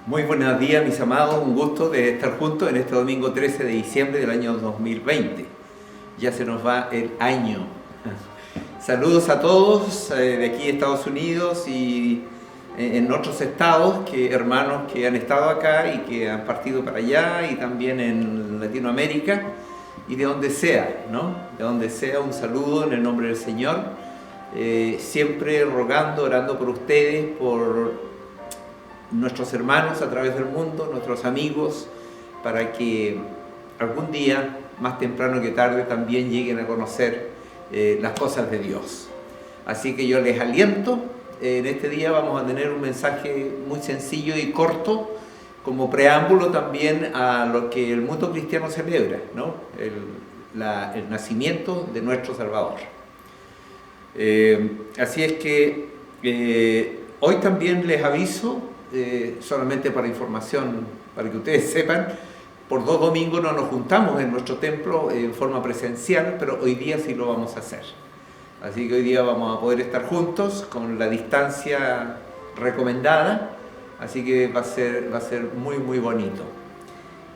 Muy buenos días, mis amados, un gusto de estar juntos en este domingo 13 de diciembre del año 2020. Ya se nos va el año. Saludos a todos de aquí de Estados Unidos y en otros estados, hermanos que han estado acá y que han partido para allá, y también en Latinoamérica y de donde sea, ¿no? De donde sea, un saludo en el nombre del Señor, siempre rogando, orando por ustedes, por nuestros hermanos a través del mundo, nuestros amigos, para que algún día, más temprano que tarde, también lleguen a conocer las cosas de Dios. Así que yo les aliento. En este día vamos a tener un mensaje muy sencillo y corto, como preámbulo también a lo que el mundo cristiano celebra, ¿no? El nacimiento de nuestro Salvador. Así es que hoy también les aviso, solamente para información, para que ustedes sepan, por 2 domingos no nos juntamos en nuestro templo en forma presencial, pero hoy día sí lo vamos a hacer. Así que hoy día vamos a poder estar juntos con la distancia recomendada, así que va a ser muy muy bonito.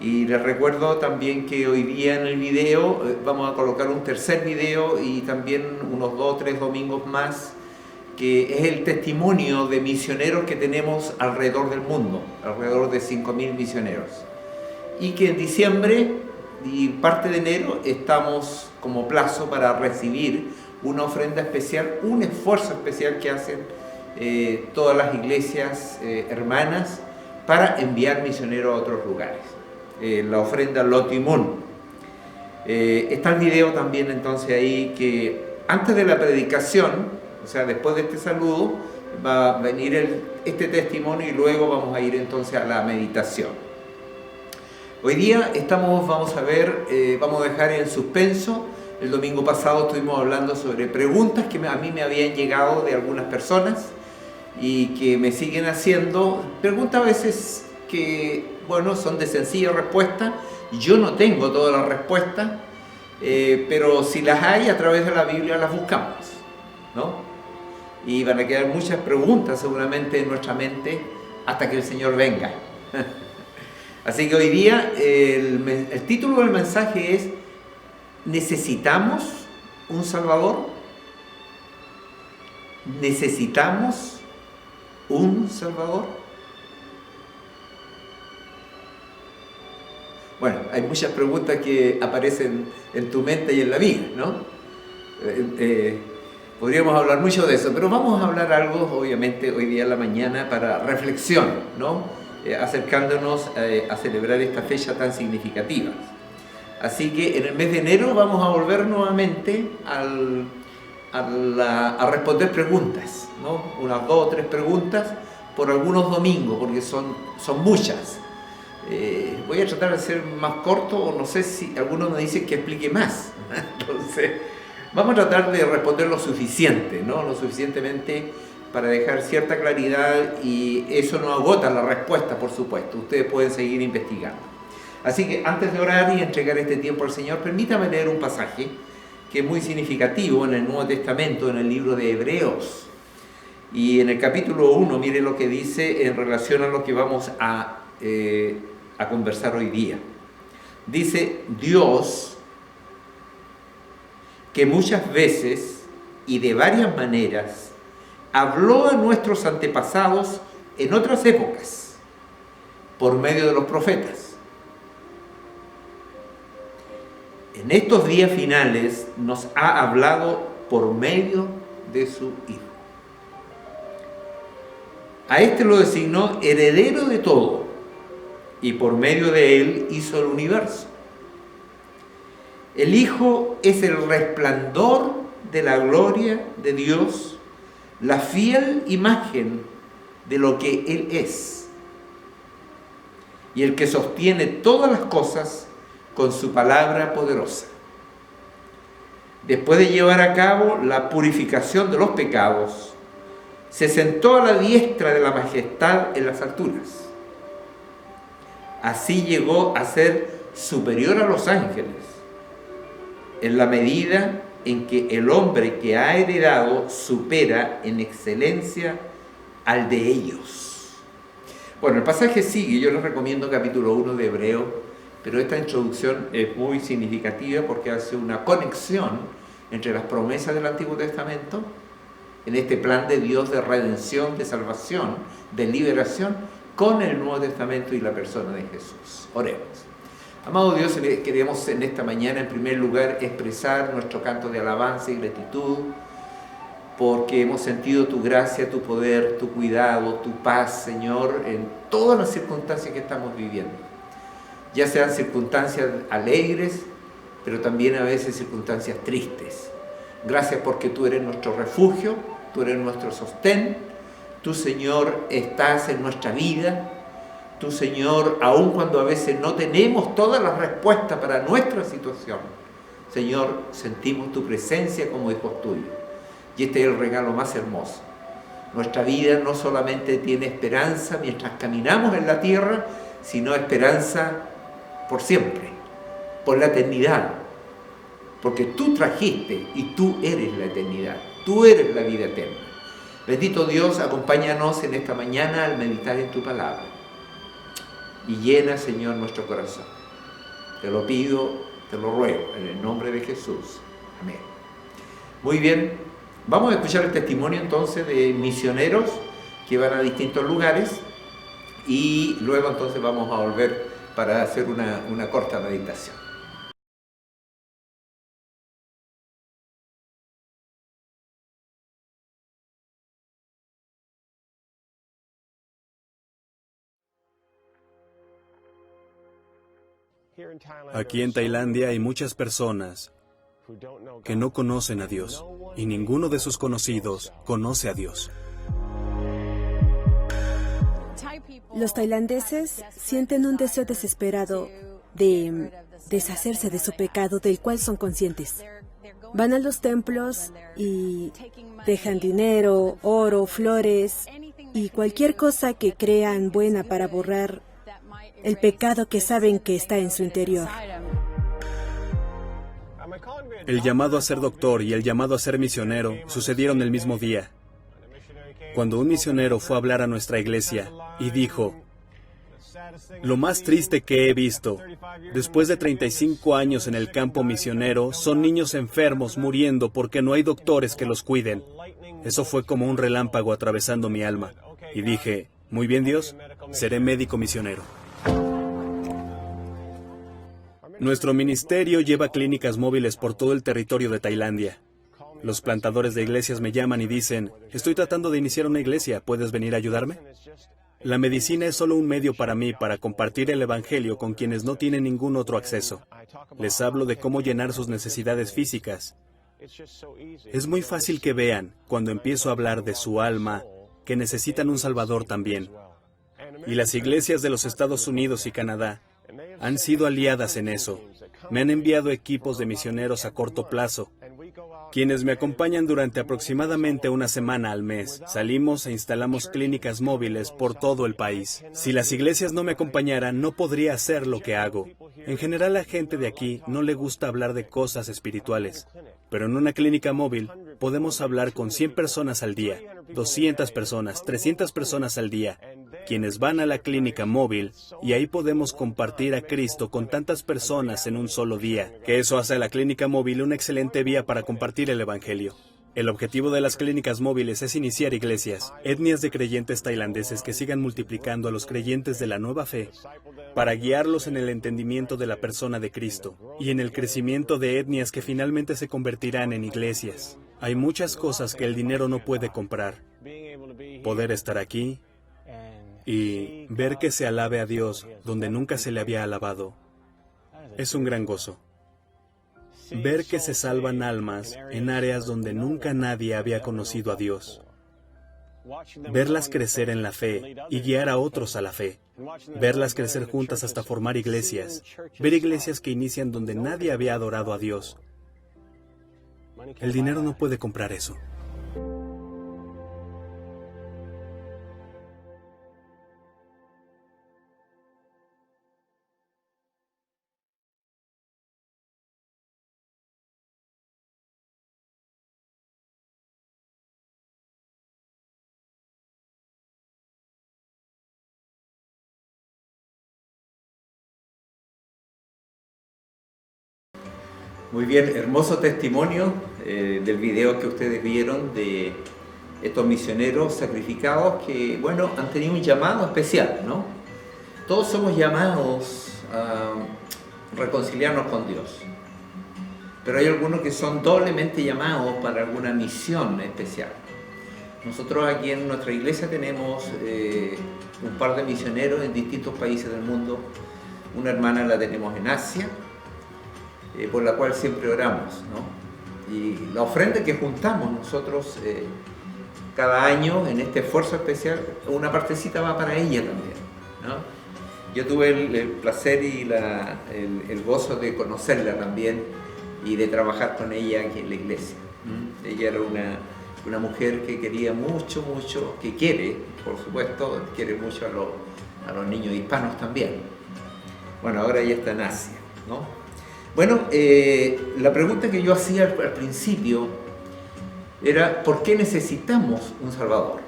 Y les recuerdo también que hoy día en el video vamos a colocar un tercer video, y también unos 2 o 3 domingos más, que es el testimonio de misioneros que tenemos alrededor del mundo, alrededor de 5.000 misioneros. Y que en diciembre y parte de enero estamos como plazo para recibir una ofrenda especial, un esfuerzo especial que hacen todas las iglesias hermanas para enviar misioneros a otros lugares. La ofrenda Lotimún. Está el video también entonces ahí, que antes de la predicación, o sea, después de este saludo, va a venir este testimonio, y luego vamos a ir entonces a la meditación. Hoy día vamos a dejar en suspenso. El domingo pasado estuvimos hablando sobre preguntas que a mí me habían llegado de algunas personas y que me siguen haciendo. Preguntas a veces que, bueno, son de sencilla respuesta. Yo no tengo todas las respuestas, pero si las hay, a través de la Biblia las buscamos, ¿no? Y van a quedar muchas preguntas seguramente en nuestra mente hasta que el Señor venga. Así que hoy día el título del mensaje es: ¿necesitamos un Salvador? ¿Necesitamos un Salvador? Bueno, hay muchas preguntas que aparecen en tu mente y en la mía, ¿no? Podríamos hablar mucho de eso, pero vamos a hablar algo, obviamente, hoy día en la mañana para reflexión, ¿no? Acercándonos a celebrar esta fecha tan significativa. Así que en el mes de enero vamos a volver nuevamente a responder preguntas, ¿no? Unas 2 o 3 preguntas por algunos domingos, porque son muchas. Voy a tratar de ser más corto, o no sé si alguno me dice que explique más. Entonces, vamos a tratar de responder lo suficiente, ¿no? Lo suficientemente para dejar cierta claridad, y eso no agota la respuesta, por supuesto. Ustedes pueden seguir investigando. Así que antes de orar y entregar este tiempo al Señor, permítame leer un pasaje que es muy significativo en el Nuevo Testamento, en el libro de Hebreos. Y en el capítulo 1, mire lo que dice en relación a lo que vamos a conversar hoy día. Dice: Dios, que muchas veces y de varias maneras habló a nuestros antepasados en otras épocas por medio de los profetas, en estos días finales nos ha hablado por medio de su Hijo. A este lo designó heredero de todo, y por medio de él hizo el universo. El Hijo es el resplandor de la gloria de Dios, la fiel imagen de lo que Él es, y el que sostiene todas las cosas con su palabra poderosa. Después de llevar a cabo la purificación de los pecados, se sentó a la diestra de la majestad en las alturas. Así llegó a ser superior a los ángeles, en la medida en que el hombre que ha heredado supera en excelencia al de ellos. Bueno, el pasaje sigue, yo les recomiendo capítulo 1 de Hebreo, pero esta introducción es muy significativa porque hace una conexión entre las promesas del Antiguo Testamento, en este plan de Dios de redención, de salvación, de liberación, con el Nuevo Testamento y la persona de Jesús. Oremos. Amado Dios, queremos en esta mañana en primer lugar expresar nuestro canto de alabanza y gratitud porque hemos sentido tu gracia, tu poder, tu cuidado, tu paz, Señor, en todas las circunstancias que estamos viviendo. Ya sean circunstancias alegres, pero también a veces circunstancias tristes. Gracias porque tú eres nuestro refugio, tú eres nuestro sostén, tú, Señor, estás en nuestra vida, tú, Señor, aun cuando a veces no tenemos todas las respuestas para nuestra situación, Señor, sentimos tu presencia como hijos tuyos. Y este es el regalo más hermoso. Nuestra vida no solamente tiene esperanza mientras caminamos en la tierra, sino esperanza por siempre, por la eternidad. Porque tú trajiste y tú eres la eternidad, tú eres la vida eterna. Bendito Dios, acompáñanos en esta mañana al meditar en tu palabra. Y llena, Señor, nuestro corazón. Te lo pido, te lo ruego, en el nombre de Jesús. Amén. Muy bien. Vamos a escuchar el testimonio entonces de misioneros que van a distintos lugares y luego entonces vamos a volver para hacer una corta meditación. Aquí en Tailandia hay muchas personas que no conocen a Dios y ninguno de sus conocidos conoce a Dios. Los tailandeses sienten un deseo desesperado de deshacerse de su pecado del cual son conscientes. Van a los templos y dejan dinero, oro, flores y cualquier cosa que crean buena para borrar el pecado que saben que está en su interior. El llamado a ser doctor y el llamado a ser misionero sucedieron el mismo día. Cuando un misionero fue a hablar a nuestra iglesia y dijo: lo más triste que he visto, después de 35 años en el campo misionero, son niños enfermos muriendo porque no hay doctores que los cuiden. Eso fue como un relámpago atravesando mi alma. Y dije: muy bien, Dios, seré médico misionero. Nuestro ministerio lleva clínicas móviles por todo el territorio de Tailandia. Los plantadores de iglesias me llaman y dicen: estoy tratando de iniciar una iglesia, ¿puedes venir a ayudarme? La medicina es solo un medio para mí para compartir el evangelio con quienes no tienen ningún otro acceso. Les hablo de cómo llenar sus necesidades físicas. Es muy fácil que vean, cuando empiezo a hablar de su alma, que necesitan un Salvador también. Y las iglesias de los Estados Unidos y Canadá han sido aliadas en eso. Me han enviado equipos de misioneros a corto plazo, quienes me acompañan durante aproximadamente una semana al mes. Salimos e instalamos clínicas móviles por todo el país. Si las iglesias no me acompañaran, no podría hacer lo que hago. En general, a la gente de aquí no le gusta hablar de cosas espirituales. Pero en una clínica móvil podemos hablar con 100 personas al día, 200 personas, 300 personas al día, quienes van a la clínica móvil, y ahí podemos compartir a Cristo con tantas personas en un solo día, que eso hace a la clínica móvil una excelente vía para compartir el Evangelio. El objetivo de las clínicas móviles es iniciar iglesias, etnias de creyentes tailandeses que sigan multiplicando a los creyentes de la nueva fe, para guiarlos en el entendimiento de la persona de Cristo y en el crecimiento de etnias que finalmente se convertirán en iglesias. Hay muchas cosas que el dinero no puede comprar. Poder estar aquí y ver que se alabe a Dios donde nunca se le había alabado es un gran gozo. Ver que se salvan almas en áreas donde nunca nadie había conocido a Dios. Verlas crecer en la fe y guiar a otros a la fe. Verlas crecer juntas hasta formar iglesias. Ver iglesias que inician donde nadie había adorado a Dios. El dinero no puede comprar eso. Muy bien, hermoso testimonio del video que ustedes vieron de estos misioneros sacrificados que, bueno, han tenido un llamado especial, ¿no? Todos somos llamados a reconciliarnos con Dios, pero hay algunos que son doblemente llamados para alguna misión especial. Nosotros aquí en nuestra iglesia tenemos un par de misioneros en distintos países del mundo. Una hermana la tenemos en Asia, por la cual siempre oramos, ¿no? Y la ofrenda que juntamos nosotros cada año en este esfuerzo especial, una partecita va para ella también, ¿no? Yo tuve el placer y el gozo de conocerla también y de trabajar con ella aquí en la iglesia. Ella era una mujer que quería mucho, que quiere, por supuesto, quiere mucho a los niños hispanos también. Bueno, ahora ella está en Asia, ¿no? Bueno, la pregunta que yo hacía al principio era ¿por qué necesitamos un Salvador?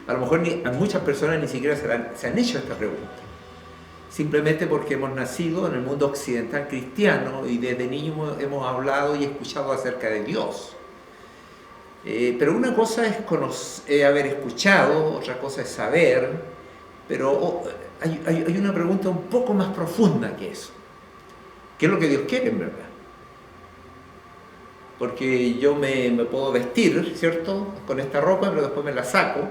A lo mejor a muchas personas ni siquiera se han hecho esta pregunta. Simplemente porque hemos nacido en el mundo occidental cristiano y desde niños hemos hablado y escuchado acerca de Dios. Pero una cosa es haber escuchado, otra cosa es saber, pero hay una pregunta un poco más profunda que eso. ¿Qué es lo que Dios quiere en verdad? Porque yo me puedo vestir, ¿cierto?, con esta ropa, pero después me la saco.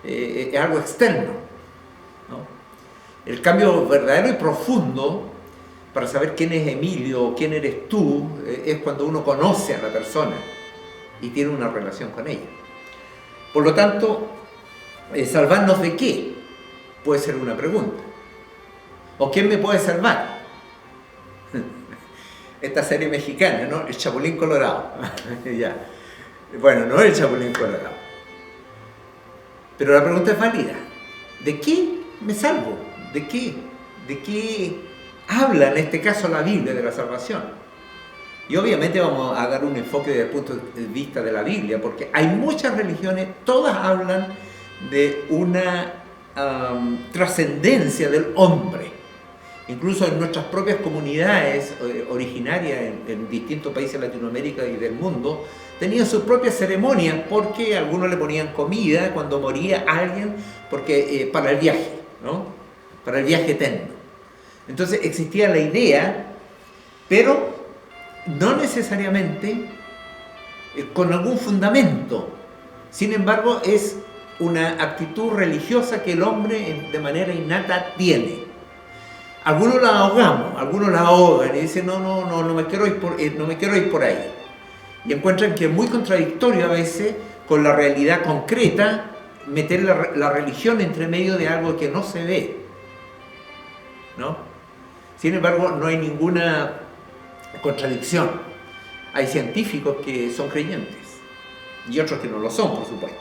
Es algo externo, ¿no? El cambio verdadero y profundo para saber quién es Emilio, quién eres tú, es cuando uno conoce a la persona y tiene una relación con ella. Por lo tanto, ¿salvarnos de qué? Puede ser una pregunta. ¿O quién me puede salvar? Esta serie mexicana, ¿no? El Chapulín Colorado. Ya. Bueno, no es el Chapulín Colorado. Pero la pregunta es válida. ¿De qué me salvo? ¿De qué? ¿De qué habla en este caso la Biblia de la salvación? Y obviamente vamos a dar un enfoque desde el punto de vista de la Biblia, porque hay muchas religiones, todas hablan de una trascendencia del hombre. Incluso en nuestras propias comunidades originarias en distintos países de Latinoamérica y del mundo, tenían sus propias ceremonias porque algunos le ponían comida cuando moría alguien para el viaje, ¿no? Para el viaje eterno. Entonces existía la idea, pero no necesariamente con algún fundamento. Sin embargo, es una actitud religiosa que el hombre de manera innata tiene. Algunos la ahogamos, algunos la ahogan y dicen no me quiero ir por ahí. Y encuentran que es muy contradictorio a veces con la realidad concreta meter la religión entre medio de algo que no se ve, ¿no? Sin embargo, no hay ninguna contradicción. Hay científicos que son creyentes y otros que no lo son, por supuesto.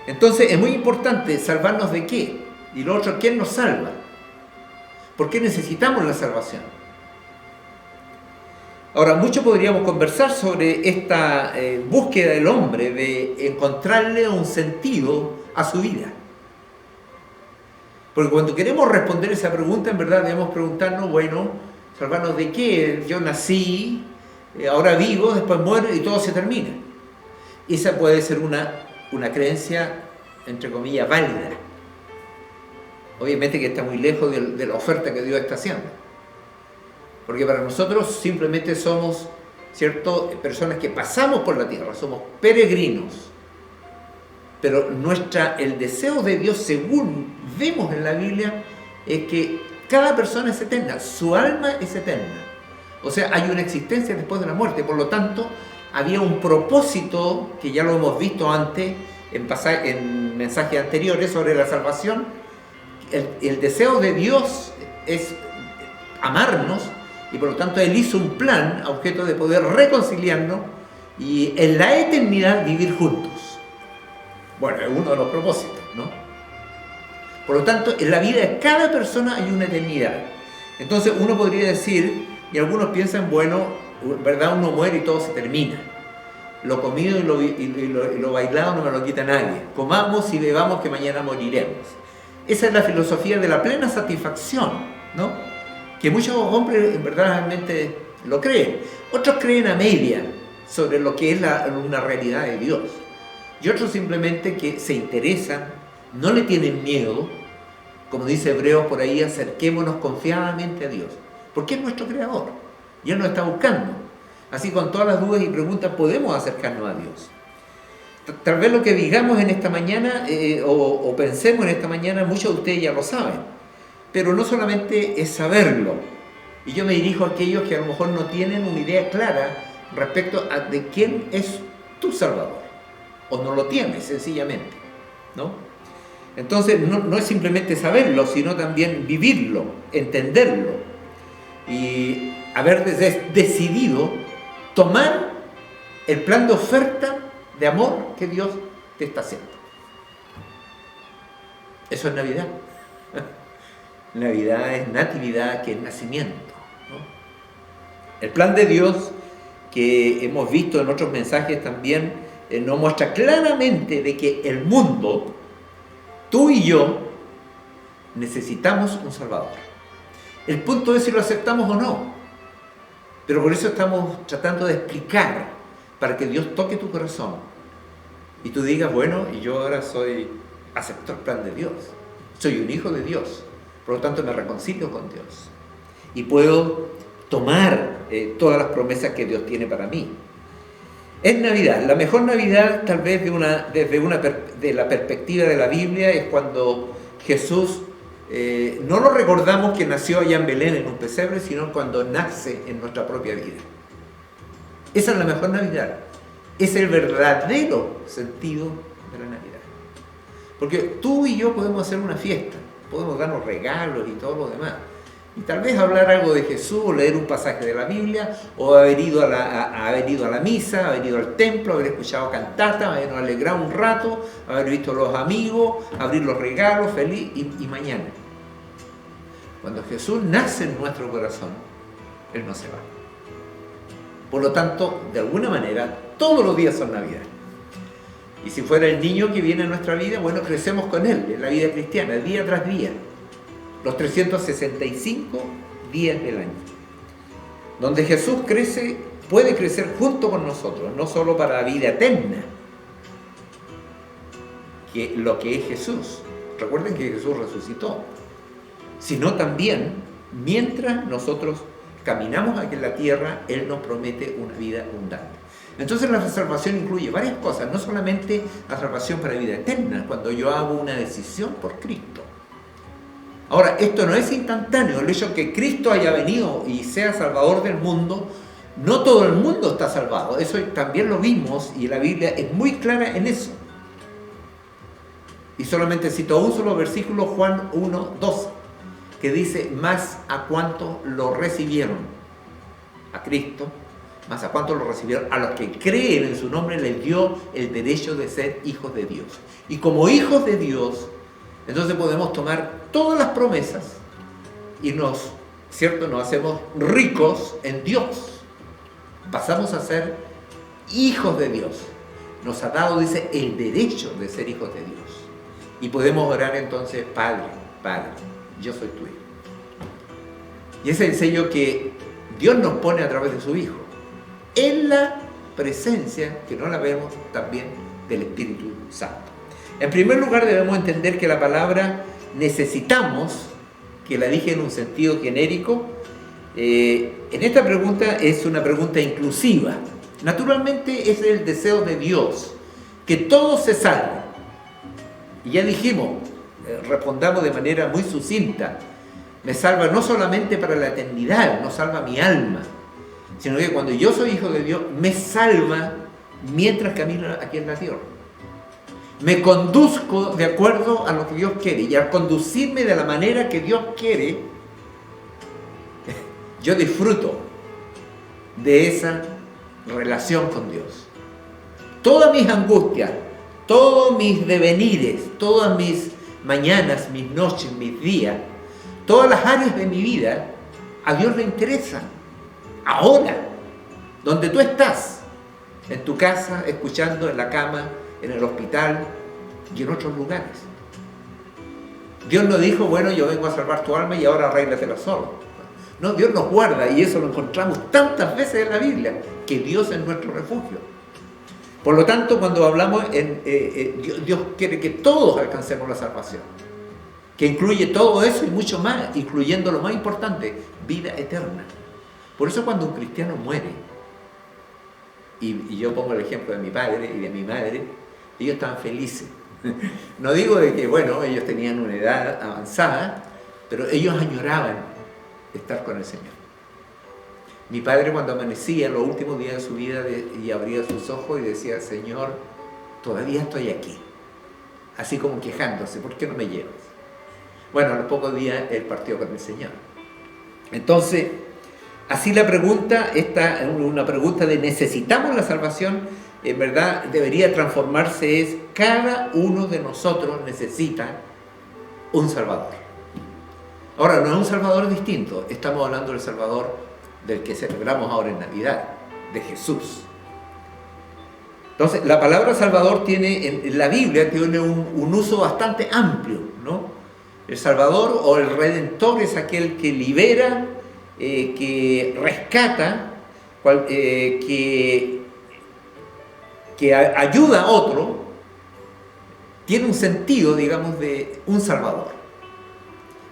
Entonces es muy importante salvarnos de qué. Y lo otro, ¿quién nos salva? ¿Por qué necesitamos la salvación? Ahora, mucho podríamos conversar sobre esta búsqueda del hombre de encontrarle un sentido a su vida. Porque cuando queremos responder esa pregunta, en verdad debemos preguntarnos, bueno, ¿salvarnos de qué? Yo nací, ahora vivo, después muero y todo se termina. Esa puede ser una creencia, entre comillas, válida. Obviamente que está muy lejos de la oferta que Dios está haciendo. Porque para nosotros simplemente somos, ¿cierto?, personas que pasamos por la tierra, somos peregrinos. Pero el deseo de Dios, según vemos en la Biblia, es que cada persona es eterna, su alma es eterna. O sea, hay una existencia después de la muerte. Por lo tanto, había un propósito, que ya lo hemos visto antes, en mensajes anteriores sobre la salvación. El deseo de Dios es amarnos, y por lo tanto Él hizo un plan a objeto de poder reconciliarnos y en la eternidad vivir juntos. Bueno, es uno de los propósitos, ¿no? Por lo tanto, en la vida de cada persona hay una eternidad. Entonces uno podría decir, y algunos piensan, bueno, ¿verdad? Uno muere y todo se termina. Lo comido y lo bailado no me lo quita nadie. Comamos y bebamos que mañana moriremos. Esa es la filosofía de la plena satisfacción, ¿no?, que muchos hombres en verdad realmente lo creen. Otros creen a media sobre lo que es una realidad de Dios. Y otros simplemente que se interesan, no le tienen miedo, como dice Hebreos por ahí, acerquémonos confiadamente a Dios, porque es nuestro creador y Él nos está buscando. Así, con todas las dudas y preguntas podemos acercarnos a Dios. Tal vez lo que digamos en esta mañana o pensemos en esta mañana, muchos de ustedes ya lo saben, pero no solamente es saberlo. Y yo me dirijo a aquellos que a lo mejor no tienen una idea clara respecto a de quién es tu Salvador, o no lo tienes sencillamente, ¿no? Entonces no es simplemente saberlo, sino también vivirlo, entenderlo y haber decidido tomar el plan de oferta de amor que Dios te está haciendo. Eso es Navidad. Navidad es natividad, que es nacimiento, ¿no? El plan de Dios, que hemos visto en otros mensajes también, nos muestra claramente de que el mundo, tú y yo, necesitamos un Salvador. El punto es si lo aceptamos o no. Pero por eso estamos tratando de explicar, para que Dios toque tu corazón y tú digas, bueno, y yo ahora acepto el plan de Dios, soy un hijo de Dios, por lo tanto me reconcilio con Dios y puedo tomar todas las promesas que Dios tiene para mí. Es Navidad. La mejor Navidad, tal vez de la perspectiva de la Biblia, es cuando Jesús no lo recordamos que nació allá en Belén en un pesebre, sino cuando nace en nuestra propia vida. Esa es la mejor Navidad. Es el verdadero sentido de la Navidad. Porque tú y yo podemos hacer una fiesta, podemos darnos regalos y todo lo demás. Y tal vez hablar algo de Jesús, o leer un pasaje de la Biblia, o haber ido a la misa, haber ido al templo, haber escuchado cantata, habernos alegrado un rato, haber visto a los amigos, abrir los regalos, feliz, y mañana. Cuando Jesús nace en nuestro corazón, Él no se va. Por lo tanto, de alguna manera, todos los días son Navidad. Y si fuera el niño que viene a nuestra vida, bueno, crecemos con Él en la vida cristiana, día tras día. Los 365 días del año, donde Jesús puede crecer junto con nosotros, no solo para la vida eterna, que lo que es Jesús. Recuerden que Jesús resucitó, sino también mientras nosotros caminamos aquí en la tierra, Él nos promete una vida abundante. Entonces la salvación incluye varias cosas, no solamente la salvación para vida eterna, cuando yo hago una decisión por Cristo. Ahora, esto no es instantáneo. El hecho de que Cristo haya venido y sea Salvador del mundo, no todo el mundo está salvado. Eso también lo vimos y la Biblia es muy clara en eso. Y solamente cito un solo versículo, Juan 1:12, que dice, más a cuanto lo recibieron, a Cristo, más a cuanto lo recibieron, a los que creen en su nombre les dio el derecho de ser hijos de Dios. Y como hijos de Dios, entonces podemos tomar todas las promesas y nos hacemos ricos en Dios. Pasamos a ser hijos de Dios. Nos ha dado, dice, el derecho de ser hijos de Dios. Y podemos orar entonces, Padre, yo soy tu hijo. Y ese es el sello que Dios nos pone a través de su Hijo, en la presencia, que no la vemos, también del Espíritu Santo. En primer lugar, debemos entender que la palabra necesitamos, que la dije en un sentido genérico, en esta pregunta es una pregunta inclusiva. Naturalmente es el deseo de Dios, que todos se salven. Y ya dijimos, respondamos de manera muy sucinta, me salva no solamente para la eternidad, no salva mi alma, sino que cuando yo soy hijo de Dios, me salva mientras camino aquí en la tierra. Me conduzco de acuerdo a lo que Dios quiere, y al conducirme de la manera que Dios quiere, yo disfruto de esa relación con Dios. Todas mis angustias, todos mis devenires, todas mis mañanas, mis noches, mis días, todas las áreas de mi vida, a Dios le interesan. Ahora, donde tú estás, en tu casa, escuchando, en la cama, en el hospital y en otros lugares. Dios no dijo, bueno, yo vengo a salvar tu alma y ahora arréglatela solo. No, Dios nos guarda, y eso lo encontramos tantas veces en la Biblia, que Dios es nuestro refugio. Por lo tanto, cuando hablamos, Dios quiere que todos alcancemos la salvación, que incluye todo eso y mucho más, incluyendo lo más importante, vida eterna. Por eso cuando un cristiano muere, y yo pongo el ejemplo de mi padre y de mi madre, ellos estaban felices. No digo de que, bueno, ellos tenían una edad avanzada, pero ellos añoraban estar con el Señor. Mi padre, cuando amanecía en los últimos días de su vida y abría sus ojos y decía: Señor, todavía estoy aquí, así como quejándose, ¿por qué no me llevas? Bueno, a los pocos días él partió con el Señor. Entonces, así la pregunta, una pregunta de ¿necesitamos la salvación? En verdad debería transformarse es: cada uno de nosotros necesita un Salvador. Ahora, no es un Salvador distinto, estamos hablando del Salvador del que celebramos ahora en Navidad, de Jesús. Entonces, la palabra Salvador tiene, en la Biblia, tiene un uso bastante amplio, ¿no? El Salvador o el Redentor es aquel que libera, que rescata, que ayuda a otro, tiene un sentido, digamos, de un Salvador.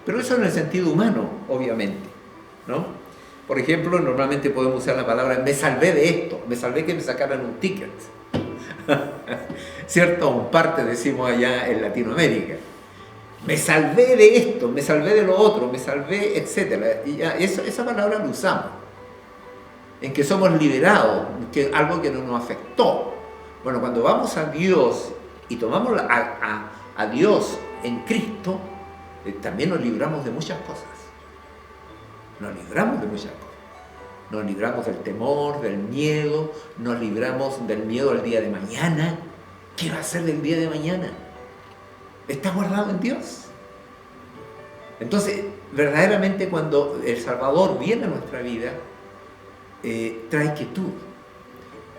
Pero eso en el sentido humano, obviamente, ¿no? Por ejemplo, normalmente podemos usar la palabra me salvé de esto, me salvé que me sacaran un ticket. ¿Cierto? Un parte decimos allá en Latinoamérica. Me salvé de esto, me salvé de lo otro, me salvé, etc. Y ya, esa palabra la usamos. En que somos liberados, que algo que no nos afectó. Bueno, cuando vamos a Dios y tomamos a Dios en Cristo, también nos libramos de muchas cosas. Nos libramos de muchas cosas. Nos libramos del temor, del miedo, nos libramos del miedo al día de mañana. ¿Qué va a ser del día de mañana? Está guardado en Dios. Entonces, verdaderamente cuando el Salvador viene a nuestra vida, trae quietud.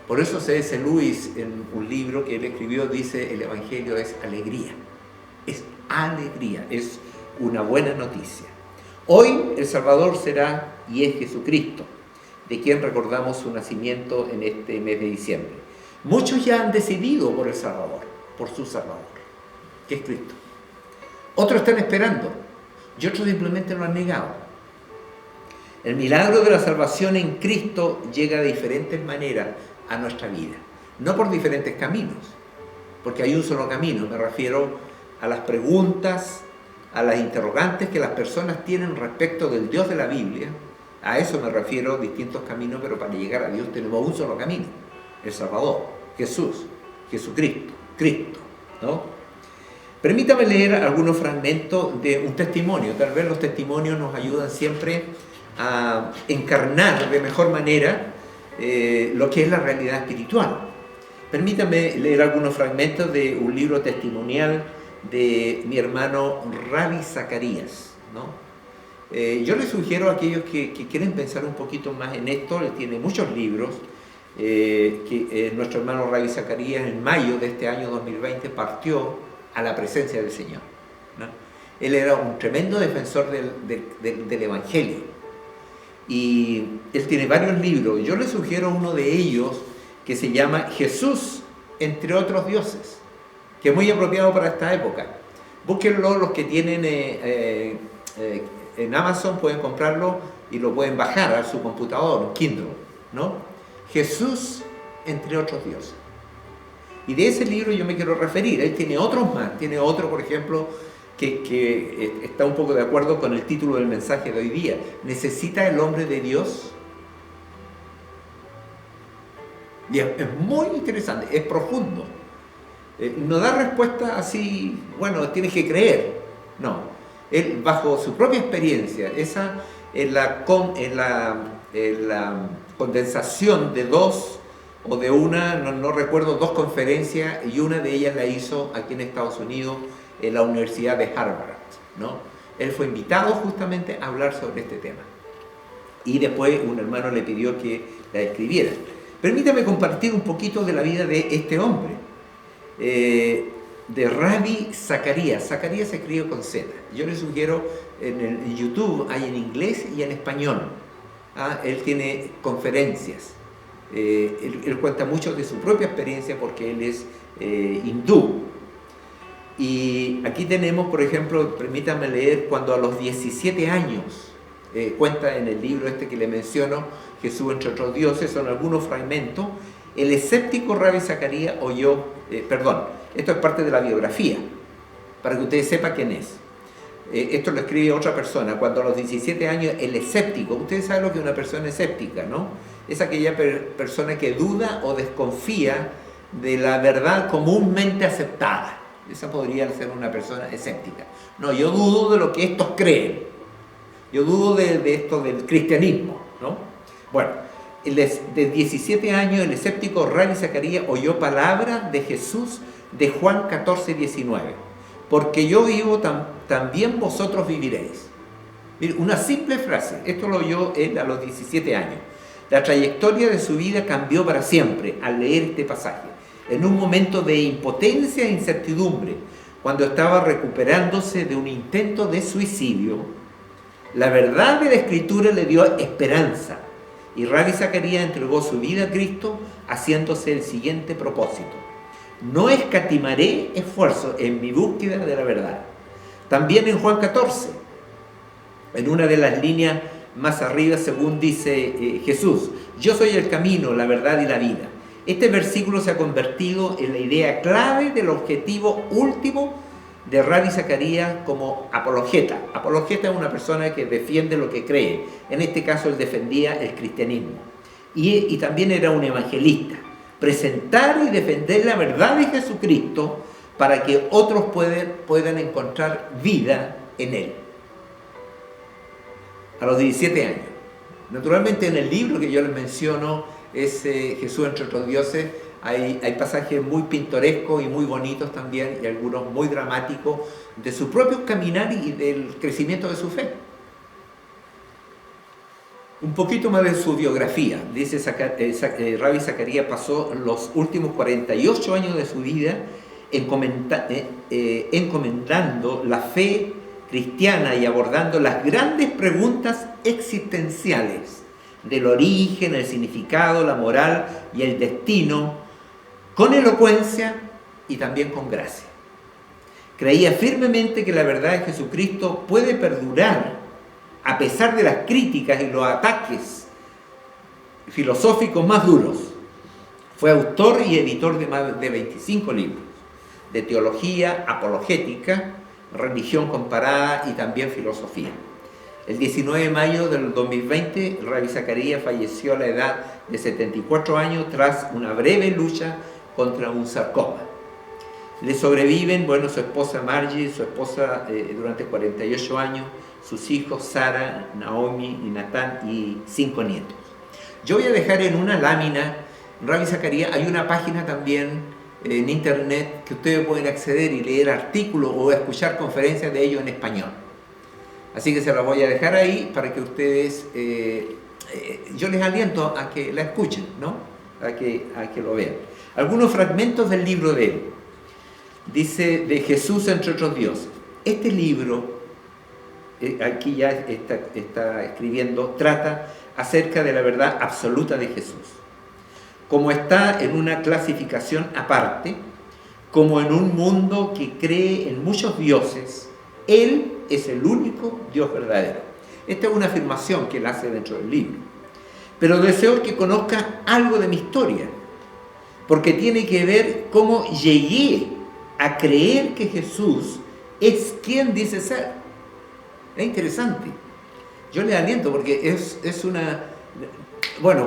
Por eso C.S. Lewis, en un libro que él escribió, dice: el Evangelio es alegría. Es alegría, es una buena noticia. Hoy el Salvador será y es Jesucristo, de quien recordamos su nacimiento en este mes de diciembre. Muchos ya han decidido por el Salvador, por su Salvador, que es Cristo. Otros están esperando y otros simplemente lo han negado. El milagro de la salvación en Cristo llega de diferentes maneras a nuestra vida, no por diferentes caminos, porque hay un solo camino. Me refiero a las preguntas, a las interrogantes que las personas tienen respecto del Dios de la Biblia. A eso me refiero, distintos caminos, pero para llegar a Dios tenemos un solo camino: el Salvador, Jesús, Jesucristo, Cristo, ¿no? Permítame leer algunos fragmentos de un testimonio. Tal vez los testimonios nos ayudan siempre a encarnar de mejor manera lo que es la realidad espiritual. Permítame leer algunos fragmentos de un libro testimonial de mi hermano Ravi Zacarías, ¿no? Yo les sugiero a aquellos que quieren pensar un poquito más en esto. Él tiene muchos libros. Nuestro hermano Ravi Zacarías en mayo de este año 2020 partió a la presencia del Señor, ¿no? Él era un tremendo defensor del Evangelio y él tiene varios libros. Yo les sugiero uno de ellos que se llama Jesús entre otros dioses, que es muy apropiado para esta época. Búsquenlo, los que tienen en Amazon pueden comprarlo y lo pueden bajar a su computador, un Kindle, ¿no? Jesús entre otros dioses. Y de ese libro yo me quiero referir. Él tiene otros más. Tiene otro, por ejemplo, que está un poco de acuerdo con el título del mensaje de hoy día. ¿Necesita el hombre de Dios? Y es muy interesante, es profundo. No da respuesta así, bueno, tienes que creer. No. Él, bajo su propia experiencia, esa es la condensación de dos o de una, no recuerdo, dos conferencias, y una de ellas la hizo aquí en Estados Unidos, en la Universidad de Harvard, ¿no? Él fue invitado justamente a hablar sobre este tema. Y después un hermano le pidió que la escribiera. Permítame compartir un poquito de la vida de este hombre. de Ravi Zacharias. Zacharias se escribe con Z. Yo le sugiero, en YouTube hay en inglés y en español. Él tiene conferencias. Él cuenta mucho de su propia experiencia porque él es hindú. Y aquí tenemos, por ejemplo, permítanme leer, cuando a los 17 años, cuenta en el libro este que le menciono, Jesús entre otros dioses, son algunos fragmentos, el escéptico Ravi Zacharias oyó, esto es parte de la biografía, para que ustedes sepan quién es. Esto lo escribe otra persona. Cuando a los 17 años, el escéptico, ustedes saben lo que es una persona escéptica, ¿no? Es aquella persona que duda o desconfía de la verdad comúnmente aceptada. Esa podría ser una persona escéptica. No, yo dudo de lo que estos creen. Yo dudo de esto del cristianismo, ¿no? Bueno, de 17 años, el escéptico Ravi Zacharias oyó palabras de Jesús de Juan 14, 19. Porque yo vivo, también vosotros viviréis. Mire, una simple frase. Esto lo oyó él a los 17 años. La trayectoria de su vida cambió para siempre al leer este pasaje. En un momento de impotencia e incertidumbre, cuando estaba recuperándose de un intento de suicidio, la verdad de la Escritura le dio esperanza y Ravi Zacharias entregó su vida a Cristo haciéndose el siguiente propósito: no escatimaré esfuerzo en mi búsqueda de la verdad. También en Juan 14, en una de las líneas más arriba, según dice Jesús, yo soy el camino, la verdad y la vida. Este versículo se ha convertido en la idea clave del objetivo último de Ravi Zacharias como apologeta. Apologeta es una persona que defiende lo que cree. En este caso él defendía el cristianismo. Y también era un evangelista. Presentar y defender la verdad de Jesucristo para que otros puedan encontrar vida en él. A los 17 años. Naturalmente en el libro que yo les menciono, es Jesús entre otros dioses, hay pasajes muy pintorescos y muy bonitos también, y algunos muy dramáticos, de su propio caminar y del crecimiento de su fe. Un poquito más de su biografía. Dice Ravi Zacharias pasó los últimos 48 años de su vida encomendando la fe cristiana y abordando las grandes preguntas existenciales del origen, el significado, la moral y el destino, con elocuencia y también con gracia. Creía firmemente que la verdad de Jesucristo puede perdurar a pesar de las críticas y los ataques filosóficos más duros. Fue autor y editor de más de 25 libros de teología, apologética, religión comparada y también filosofía. El 19 de mayo del 2020, Ravi Zacharias falleció a la edad de 74 años tras una breve lucha contra un sarcoma. Le sobreviven, su esposa Margie, su esposa durante 48 años, sus hijos Sara, Naomi y Natán y 5 nietos. Yo voy a dejar en una lámina, Ravi Zacharias, hay una página también en internet que ustedes pueden acceder y leer artículos o escuchar conferencias de ellos en español. Así que se la voy a dejar ahí para que ustedes, yo les aliento a que la escuchen, ¿no? A que lo vean. Algunos fragmentos del libro de él. Dice, de Jesús entre otros dioses. Este libro, aquí ya está escribiendo, trata acerca de la verdad absoluta de Jesús. Como está en una clasificación aparte, como en un mundo que cree en muchos dioses, Él es el único Dios verdadero. Esta es una afirmación que él hace dentro del libro. Pero deseo que conozca algo de mi historia, porque tiene que ver cómo llegué a creer que Jesús es quien dice ser. Es interesante. Yo le aliento porque es una...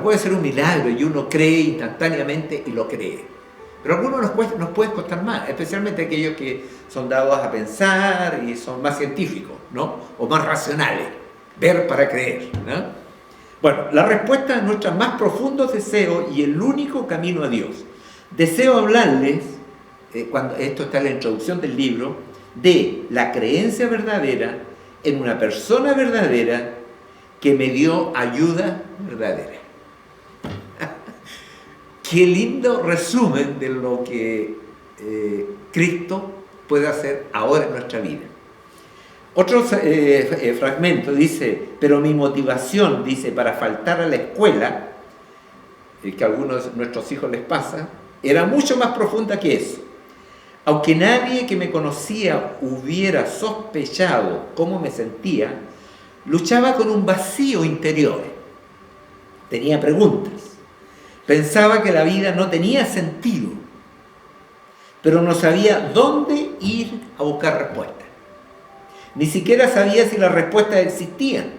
puede ser un milagro y uno cree instantáneamente y lo cree. Pero a algunos nos puede costar más, especialmente aquellos que son dados a pensar y son más científicos, ¿no? O más racionales, ver para creer, ¿no? La respuesta a nuestros más profundos deseos y el único camino a Dios. Deseo hablarles, cuando esto está en la introducción del libro, de la creencia verdadera en una persona verdadera que me dio ayuda verdadera. Qué lindo resumen de lo que Cristo puede hacer ahora en nuestra vida. Otro fragmento dice, pero mi motivación, dice, para faltar a la escuela, que a algunos de nuestros hijos les pasa, era mucho más profunda que eso. Aunque nadie que me conocía hubiera sospechado cómo me sentía, luchaba con un vacío interior. Tenía preguntas. Pensaba que la vida no tenía sentido, pero no sabía dónde ir a buscar respuestas. Ni siquiera sabía si las respuestas existían.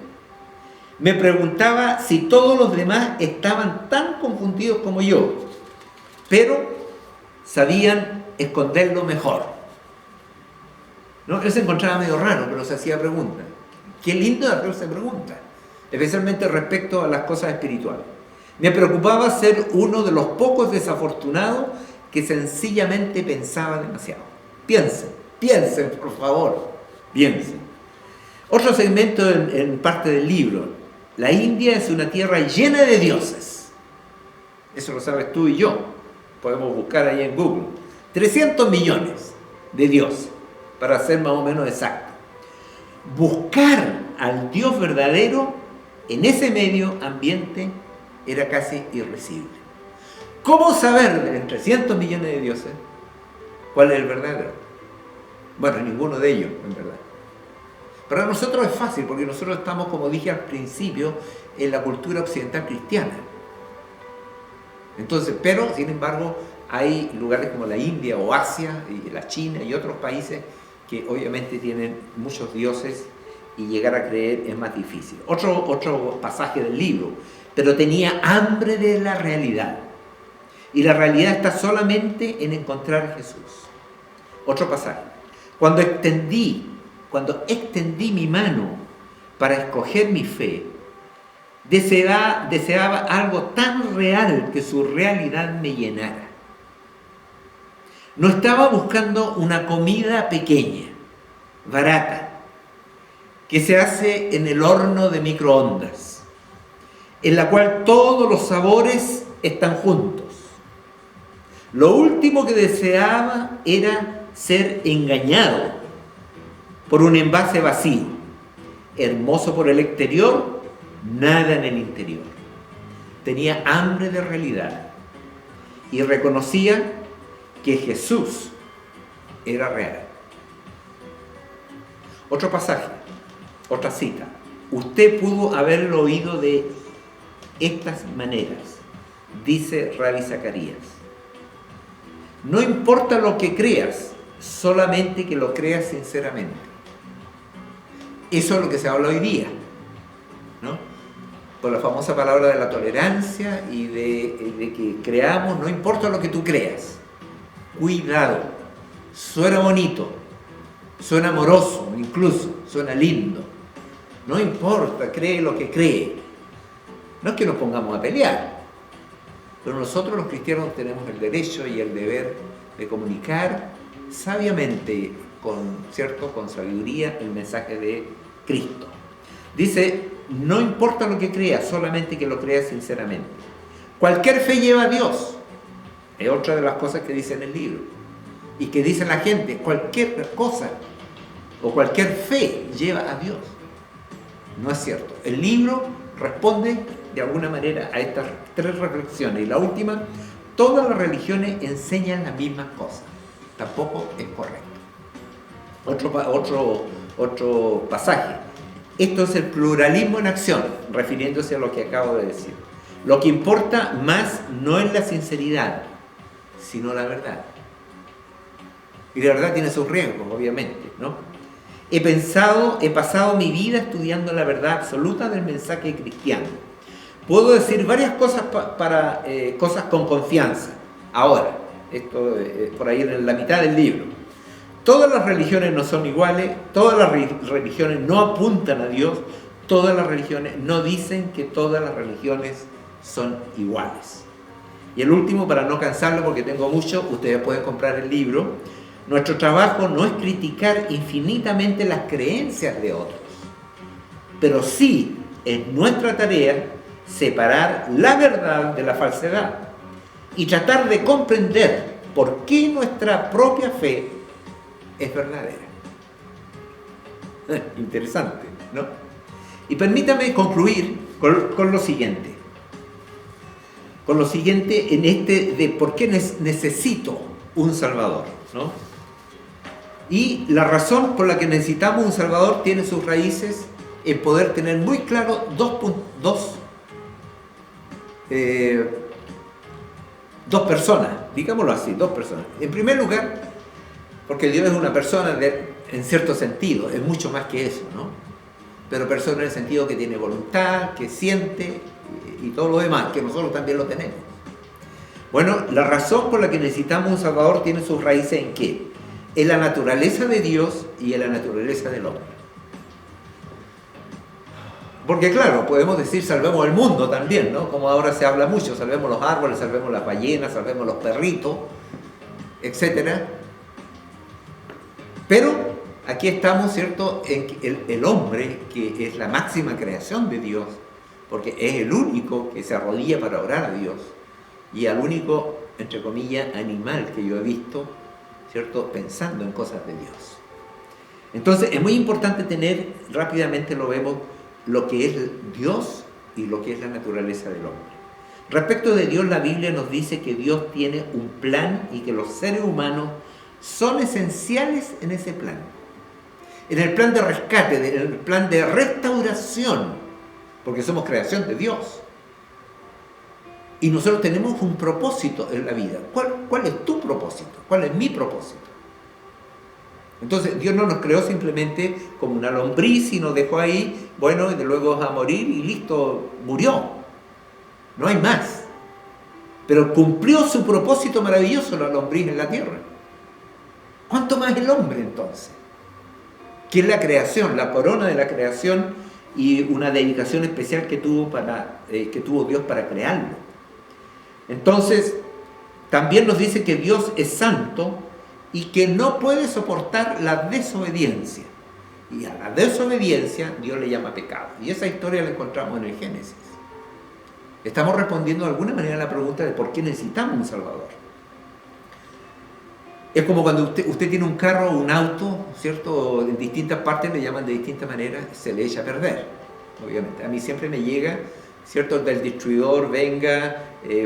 Me preguntaba si todos los demás estaban tan confundidos como yo, pero sabían esconderlo mejor. ¿No? Él se encontraba medio raro, pero se hacía preguntas. Qué lindo hacerse preguntas, especialmente respecto a las cosas espirituales. Me preocupaba ser uno de los pocos desafortunados que sencillamente pensaba demasiado. Piensen, por favor, piensen. Otro segmento en parte del libro. La India es una tierra llena de dioses. Eso lo sabes tú y yo. Podemos buscar ahí en Google. 300 millones de dioses, para ser más o menos exacto. Buscar al Dios verdadero en ese medio ambiente era casi irresistible. ¿Cómo saber de los 300 millones de dioses cuál es el verdadero? Bueno, ninguno de ellos, en verdad. Para nosotros es fácil, porque nosotros estamos, como dije al principio, en la cultura occidental cristiana. Entonces, pero, sin embargo, hay lugares como la India o Asia, y la China y otros países que obviamente tienen muchos dioses y llegar a creer es más difícil. Otro pasaje del libro, pero tenía hambre de la realidad. Y la realidad está solamente en encontrar a Jesús. Otro pasaje. Cuando extendí mi mano para escoger mi fe, deseaba algo tan real que su realidad me llenara. No estaba buscando una comida pequeña, barata, que se hace en el horno de microondas, en la cual todos los sabores están juntos. Lo último que deseaba era ser engañado por un envase vacío, hermoso por el exterior, nada en el interior. Tenía hambre de realidad y reconocía que Jesús era real. Otro pasaje, otra cita. Usted pudo haberlo oído de estas maneras, dice Rabbi Zacarías. No importa lo que creas, solamente que lo creas sinceramente. Eso es lo que se habla hoy día, ¿no? Con la famosa palabra de la tolerancia y de que creamos, no importa lo que tú creas. Cuidado, suena bonito, suena amoroso, incluso suena lindo. No importa, cree lo que cree. No es que nos pongamos a pelear, pero nosotros los cristianos tenemos el derecho y el deber de comunicar sabiamente, con sabiduría, el mensaje de Cristo. Dice, no importa lo que creas, solamente que lo creas sinceramente. Cualquier fe lleva a Dios. Es otra de las cosas que dice en el libro. Y que dice la gente, cualquier cosa o cualquier fe lleva a Dios. No es cierto. El libro responde de alguna manera a estas tres reflexiones. Y la última, todas las religiones enseñan las mismas cosas. Tampoco es correcto. Otro pasaje. Esto es el pluralismo en acción, refiriéndose a lo que acabo de decir. Lo que importa más no es la sinceridad, sino la verdad. Y la verdad tiene sus riesgos, obviamente, ¿no? He pasado mi vida estudiando la verdad absoluta del mensaje cristiano. Puedo decir varias cosas cosas con confianza. Ahora, esto por ahí en la mitad del libro. Todas las religiones no son iguales, todas las religiones no apuntan a Dios, todas las religiones no dicen que todas las religiones son iguales. Y el último, para no cansarlo porque tengo mucho, ustedes pueden comprar el libro. Nuestro trabajo no es criticar infinitamente las creencias de otros, pero sí es nuestra tarea separar la verdad de la falsedad y tratar de comprender por qué nuestra propia fe es verdadera. Interesante, ¿no? Y permítame concluir con lo siguiente. Con lo siguiente en de por qué necesito un Salvador, ¿no? Y la razón por la que necesitamos un Salvador tiene sus raíces en poder tener muy claro dos personas, digámoslo así, dos personas. En primer lugar, porque Dios es una persona en cierto sentido, es mucho más que eso, ¿no? Pero persona en el sentido que tiene voluntad, que siente y todo lo demás, que nosotros también lo tenemos. Bueno, la razón por la que necesitamos un Salvador tiene sus raíces ¿en qué? En la naturaleza de Dios y en la naturaleza del hombre. Porque claro, podemos decir salvemos el mundo también, ¿no? Como ahora se habla mucho, salvemos los árboles, salvemos las ballenas, salvemos los perritos, etc. Pero aquí estamos, ¿cierto?, en que el hombre, que es la máxima creación de Dios, porque es el único que se arrodilla para orar a Dios, y al único, entre comillas, animal que yo he visto, ¿cierto?, pensando en cosas de Dios. Entonces es muy importante tener, rápidamente lo vemos, lo que es Dios y lo que es la naturaleza del hombre. Respecto de Dios, la Biblia nos dice que Dios tiene un plan y que los seres humanos son esenciales en ese plan. En el plan de rescate, en el plan de restauración, porque somos creación de Dios. Y nosotros tenemos un propósito en la vida. ¿Cuál es tu propósito? ¿Cuál es mi propósito? Entonces Dios no nos creó simplemente como una lombriz y nos dejó ahí, bueno, y de luego a morir y listo, murió. No hay más. Pero cumplió su propósito maravilloso la lombriz en la tierra. ¿Cuánto más el hombre entonces? Que es la creación, la corona de la creación y una dedicación especial que tuvo Dios para crearlo. Entonces, también nos dice que Dios es santo y que no puede soportar la desobediencia. Y a la desobediencia Dios le llama pecado. Y esa historia la encontramos en el Génesis. Estamos respondiendo de alguna manera a la pregunta de por qué necesitamos un Salvador. Es como cuando usted tiene un carro o un auto, ¿cierto? En distintas partes le llaman de distintas maneras, se le echa a perder, obviamente. A mí siempre me llega, ¿cierto?, del distribuidor, venga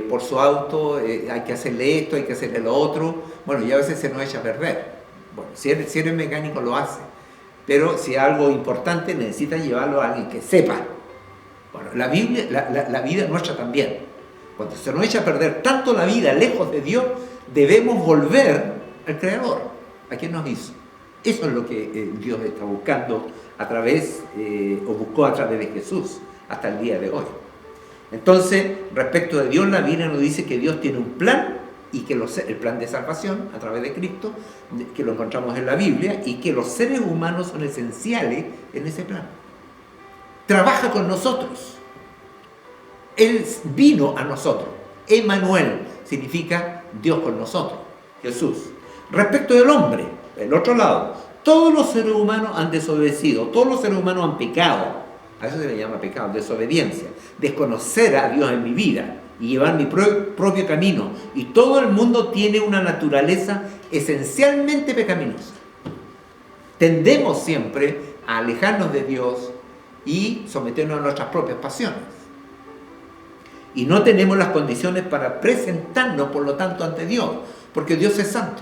por su auto, hay que hacerle esto, hay que hacerle lo otro. Bueno, y a veces se nos echa a perder. Bueno, si eres mecánico lo hace, pero si es algo importante necesita llevarlo a alguien que sepa. Bueno, la vida nuestra también. Cuando se nos echa a perder tanto la vida lejos de Dios, debemos volver al Creador, a quien nos hizo. Eso es lo que Dios está buscando o buscó a través de Jesús hasta el día de hoy. Entonces, respecto de Dios, la Biblia nos dice que Dios tiene un plan y que el plan de salvación a través de Cristo, que lo encontramos en la Biblia, y que los seres humanos son esenciales en ese plan. Trabaja con nosotros. Él vino a nosotros. Emmanuel significa Dios con nosotros, Jesús. Respecto del hombre, el otro lado, todos los seres humanos han desobedecido, todos los seres humanos han pecado. A eso se le llama pecado, desobediencia. Desconocer a Dios en mi vida y llevar mi propio camino. Y todo el mundo tiene una naturaleza esencialmente pecaminosa. Tendemos siempre a alejarnos de Dios y someternos a nuestras propias pasiones. Y no tenemos las condiciones para presentarnos, por lo tanto, ante Dios, porque Dios es santo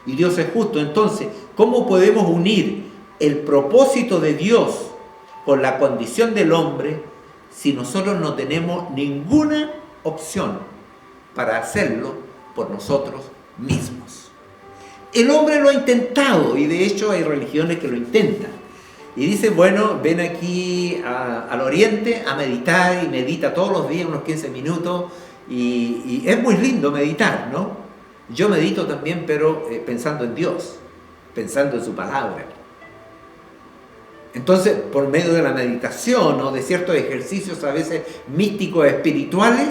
y Dios es justo. Entonces, ¿cómo podemos unir el propósito de Dios con la condición del hombre si nosotros no tenemos ninguna opción para hacerlo por nosotros mismos? El hombre lo ha intentado, y de hecho hay religiones que lo intentan. Y dice, bueno, ven aquí al oriente a meditar, y medita todos los días unos 15 minutos, y es muy lindo meditar, ¿no? Yo medito también, pero pensando en Dios, pensando en su palabra. Entonces, por medio de la meditación o de ciertos ejercicios a veces místicos espirituales,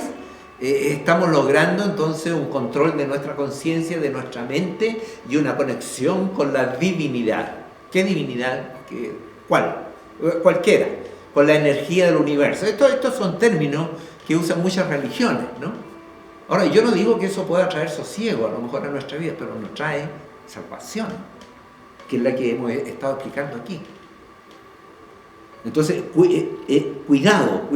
estamos logrando entonces un control de nuestra conciencia, de nuestra mente y una conexión con la divinidad. ¿Qué divinidad? ¿Cuál? Cualquiera. Con la energía del universo. Estos son términos que usan muchas religiones, ¿no? Ahora, yo no digo que eso pueda traer sosiego a lo mejor a nuestra vida, pero nos trae salvación, que es la que hemos estado explicando aquí. Entonces, cuidado.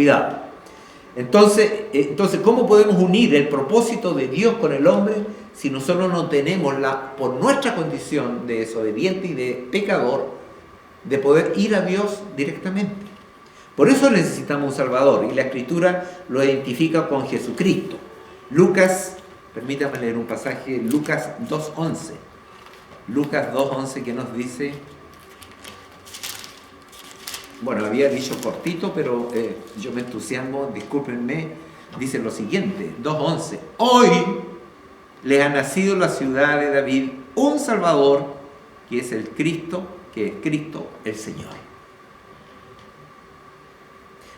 Entonces, ¿cómo podemos unir el propósito de Dios con el hombre si nosotros no tenemos por nuestra condición de desobediente y de pecador, de poder ir a Dios directamente? Por eso necesitamos un Salvador, y la Escritura lo identifica con Jesucristo. Lucas, permítame leer un pasaje, Lucas 2:11. Lucas 2:11, que nos dice... Bueno, había dicho cortito, pero yo me entusiasmo, discúlpenme. Dice lo siguiente, 2:11. Hoy le ha nacido en la ciudad de David un Salvador, que es el Cristo, el Señor.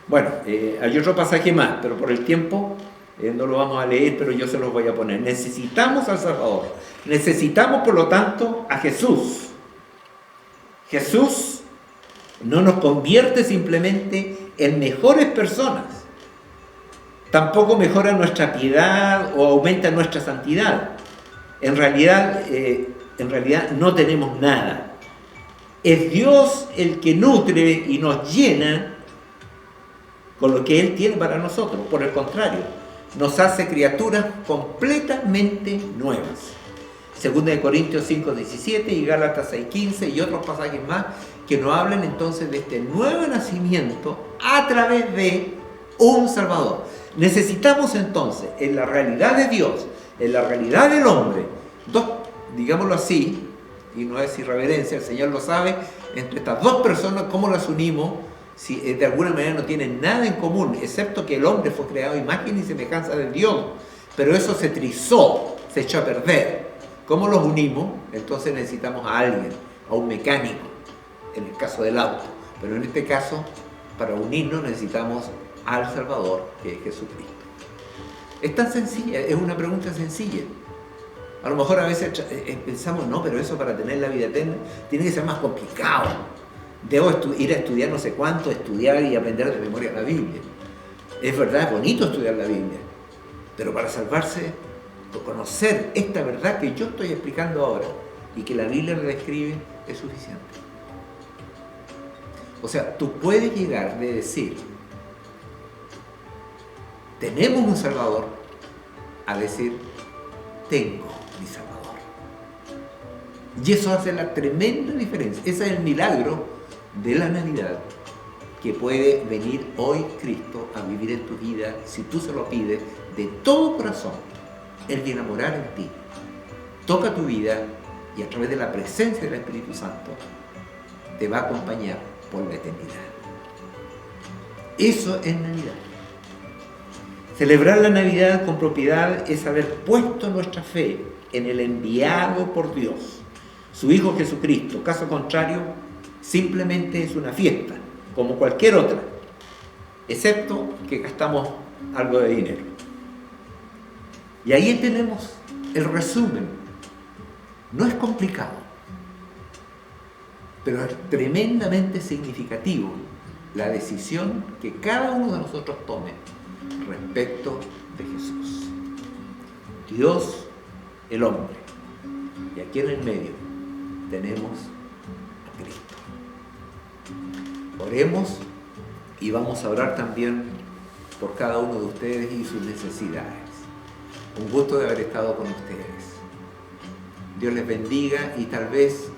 Bueno, hay otro pasaje más, pero por el tiempo no lo vamos a leer, pero yo se los voy a poner. Necesitamos al Salvador. Necesitamos, por lo tanto, a Jesús. Jesús no nos convierte simplemente en mejores personas. Tampoco mejora nuestra piedad o aumenta nuestra santidad. En realidad no tenemos nada. Es Dios el que nutre y nos llena con lo que Él tiene para nosotros. Por el contrario, nos hace criaturas completamente nuevas. 2 Corintios 5:17 y Gálatas 6:15 y otros pasajes más que nos hablan entonces de este nuevo nacimiento a través de un Salvador. Necesitamos entonces, en la realidad de Dios, en la realidad del hombre, dos, digámoslo así, y no es irreverencia, el Señor lo sabe, entre estas dos personas, ¿cómo las unimos? Si de alguna manera no tienen nada en común, excepto que el hombre fue creado a imagen y semejanza de Dios, pero eso se trizó, se echó a perder. ¿Cómo los unimos? Entonces necesitamos a alguien, a un mecánico, en el caso del auto, pero en este caso, para unirnos necesitamos al Salvador, que es Jesucristo. Es tan sencilla, es una pregunta sencilla. A lo mejor a veces pensamos, no, pero eso para tener la vida eterna tiene que ser más complicado. Debo ir a estudiar no sé cuánto, estudiar y aprender de memoria la Biblia. Es verdad, es bonito estudiar la Biblia, pero para salvarse, conocer esta verdad que yo estoy explicando ahora y que la Biblia le describe, es suficiente. O sea, tú puedes llegar de decir, tenemos un Salvador, a decir, tengo mi Salvador. Y eso hace la tremenda diferencia. Ese es el milagro de la Navidad, que puede venir hoy Cristo a vivir en tu vida, si tú se lo pides de todo corazón. Él viene a morar en ti, toca tu vida y a través de la presencia del Espíritu Santo te va a acompañar por la eternidad. Eso es Navidad. Celebrar la Navidad con propiedad es haber puesto nuestra fe en el enviado por Dios, su Hijo Jesucristo. Caso contrario, simplemente es una fiesta, como cualquier otra, excepto que gastamos algo de dinero. Y ahí tenemos el resumen. No es complicado, pero es tremendamente significativo la decisión que cada uno de nosotros tome respecto de Jesús. Dios, el hombre. Y aquí en el medio tenemos a Cristo. Oremos y vamos a orar también por cada uno de ustedes y sus necesidades. Un gusto de haber estado con ustedes. Dios les bendiga y tal vez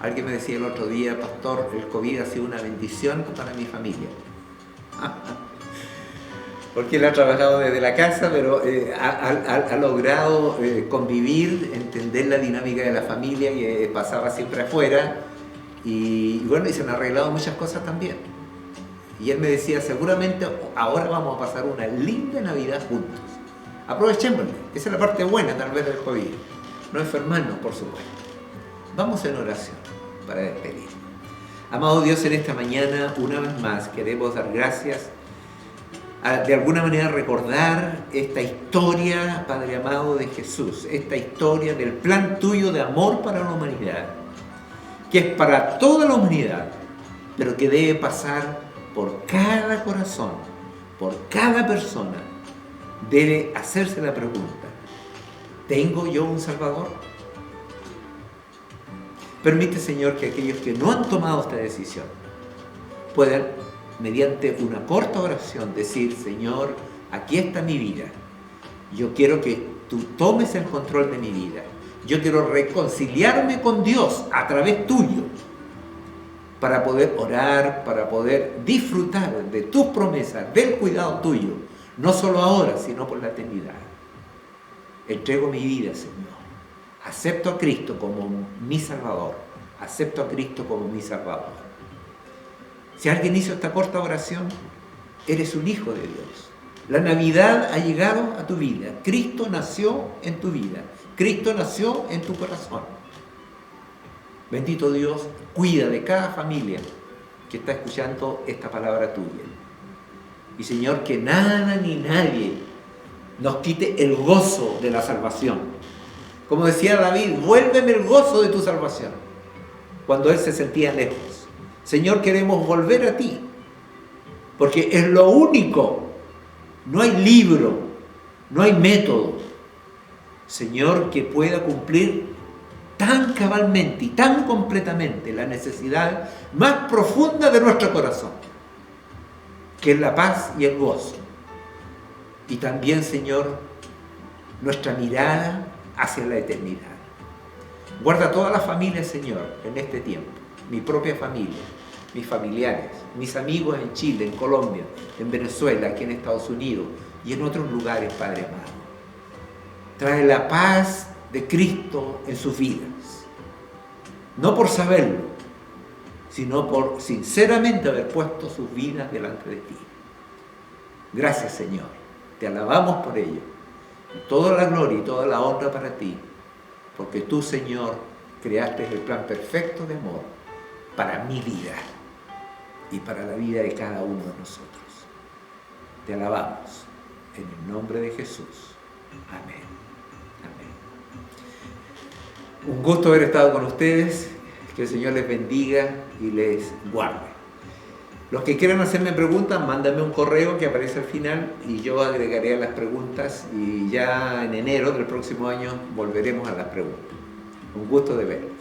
alguien me decía el otro día, pastor, el COVID ha sido una bendición para mi familia. Porque él ha trabajado desde la casa, pero ha logrado convivir, entender la dinámica de la familia que pasaba siempre afuera y bueno, y se han arreglado muchas cosas también. Y él me decía, seguramente ahora vamos a pasar una linda Navidad juntos. Aprovechémosla, esa es la parte buena tal vez del COVID, no enfermarnos por supuesto. Vamos en oración para despedir. Amado Dios, en esta mañana una vez más queremos dar gracias, de alguna manera recordar esta historia, Padre amado, de Jesús, esta historia del plan tuyo de amor para la humanidad, que es para toda la humanidad, pero que debe pasar por cada corazón, por cada persona, debe hacerse la pregunta: ¿tengo yo un Salvador? Permite, Señor, que aquellos que no han tomado esta decisión puedan, mediante una corta oración, decir: Señor, aquí está mi vida. Yo quiero que tú tomes el control de mi vida. Yo quiero reconciliarme con Dios a través tuyo, para poder orar, para poder disfrutar de tus promesas, del cuidado tuyo, no solo ahora, sino por la eternidad. Entrego mi vida, Señor. Acepto a Cristo como mi Salvador. Acepto a Cristo como mi Salvador. Si alguien hizo esta corta oración, eres un hijo de Dios. La Navidad ha llegado a tu vida. Cristo nació en tu vida. Cristo nació en tu corazón. Bendito Dios, cuida de cada familia que está escuchando esta palabra tuya. Y Señor, que nada ni nadie nos quite el gozo de la salvación. Como decía David: vuélveme el gozo de tu salvación, cuando él se sentía lejos. Señor, queremos volver a ti, porque es lo único. No hay libro, no hay método, Señor, que pueda cumplir tan cabalmente y tan completamente la necesidad más profunda de nuestro corazón, que es la paz y el gozo. Y también, Señor, nuestra mirada hacia la eternidad. Guarda todas las familias, Señor, en este tiempo. Mi propia familia, mis familiares, mis amigos en Chile, en Colombia, en Venezuela, aquí en Estados Unidos y en otros lugares, Padre amado. Trae la paz de Cristo en sus vidas. No por saberlo, sino por sinceramente haber puesto sus vidas delante de ti. Gracias, Señor. Te alabamos por ello. Toda la gloria y toda la honra para ti, porque tú, Señor, creaste el plan perfecto de amor para mi vida y para la vida de cada uno de nosotros. Te alabamos en el nombre de Jesús. Amén. Amén. Un gusto haber estado con ustedes. Que el Señor les bendiga y les guarde. Los que quieran hacerme preguntas, mándame un correo que aparece al final y yo agregaré a las preguntas, y ya en enero del próximo año volveremos a las preguntas. Un gusto de verles.